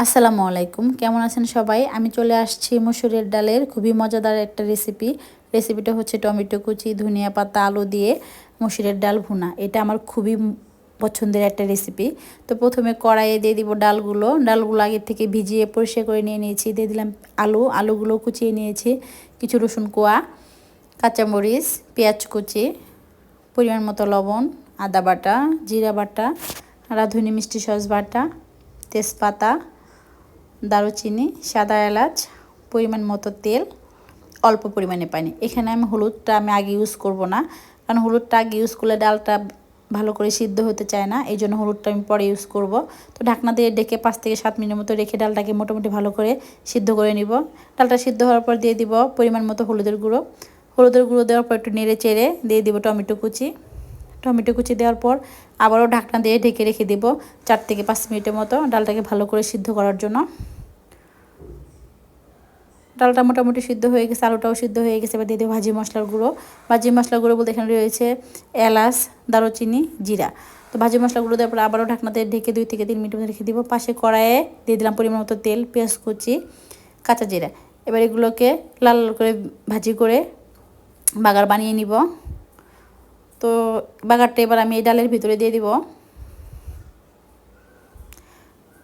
আসসালামু আলাইকুম, কেমন আছেন সবাই? আমি চলে আসছি মসুরের ডালের খুবই মজাদার একটা রেসিপিটা হচ্ছে টমেটো কুচি, ধনিয়া পাতা, আলু দিয়ে মসুরের ডাল ভুনা। এটা আমার খুবই পছন্দের একটা রেসিপি। তো প্রথমে কড়াইয়ে দিয়ে দিব ডালগুলো আগে থেকে ভিজিয়ে পরিষ্কার করে নিয়ে নিয়েছি। দিয়ে দিলাম আলুগুলো কুচিয়ে নিয়েছি, কিছু রসুন কোয়া, কাঁচামরিচ, পেঁয়াজ কুচি, পরিমাণ মতো লবণ, আদা বাটা, জিরা বাটা, রাঁধুনি মিষ্টি সস বাটা, তেজপাতা, দারুচিনি, সাদা এলাচ, পরিমাণ মতো তেল, অল্প পরিমাণে পানি। এখানে হলুদটা আগে ইউজ করব না, কারণ হলুদটা আগে ইউজ করলে ডালটা ভালো করে সিদ্ধ হতে চায় না, এই জন্য হলুদটা আমি পরে ইউজ করব। তো ঢাকনা দিয়ে ডেকে 5 থেকে 7 মিনিটের মতো রেখে ডালটাকে মোটামুটি ভালো করে সিদ্ধ করে নিব। ডালটা সিদ্ধ হওয়ার পর দিয়ে দিব পরিমাণ মতো হলুদের গুঁড়ো দেওয়ার পর একটু নেড়ে চেড়ে দিয়ে দিব টমেটো কুচি দেওয়ার পর আবারও ঢাকনা দিয়ে ঢেকে রেখে দেব 4 থেকে 5 মিনিটের মতো ডালটাকে ভালো করে সিদ্ধ করার জন্য। ডালটা মোটামুটি সিদ্ধ হয়ে গেছে, আলুটাও সিদ্ধ হয়ে গেছে। এবার দিয়ে দেবো ভাজি মশলার গুঁড়ো বলতে এখানে রয়েছে এলাচ, দারুচিনি, জিরা। তো ভাজি মশলাগুলো দেওয়ার পর আবারও ঢাকনাতে ঢেকে 2 থেকে 3 মিনিট মতো রেখে দিব। পাশে কড়াইয়ে দিয়ে দিলাম পরিমাণ মতো তেল, পেঁয়াজ কুচি, কাঁচা জিরা। এবার এগুলোকে লাল লাল করে ভাজি করে বাগার বানিয়ে নিব। তো বাগারটা এবার আমি এই ডালের ভিতরে দিয়ে দিব।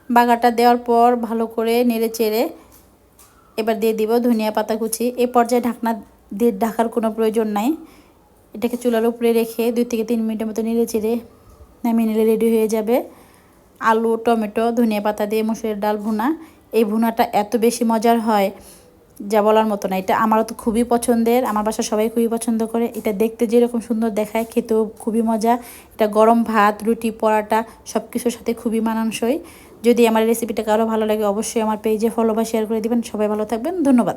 বাগারটা দেওয়ার পর ভালো করে নেড়ে চেড়ে এবার দিয়ে দিব ধনিয়া পাতা কুচি। এই পর্যায়ে ঢাকনা দিয়ে ঢাকার কোনো প্রয়োজন নাই। এটাকে চুলার উপরে রেখে 2 থেকে 3 মিনিটের মতো নেড়ে চেড়ে নামিয়ে নিলে রেডি হয়ে যাবে আলু, টমেটো, ধনিয়া পাতা দিয়ে মসুরের ডাল ভুনা। এই ভুনাটা এত বেশি মজার হয় যা বলার মতো না। এটা আমারও তো খুবই পছন্দের, আমার বাসার সবাই খুবই পছন্দ করে। এটা দেখতে যেরকম সুন্দর দেখায়, খেতেও খুবই মজা। এটা গরম ভাত, রুটি, পরাটা সব কিছুর সাথে খুবই মানানসই। যদি আমার রেসিপিটা কারো ভালো লাগে অবশ্যই আমার পেজে ফলো বা শেয়ার করে দিবেন। সবাই ভালো থাকবেন, ধন্যবাদ।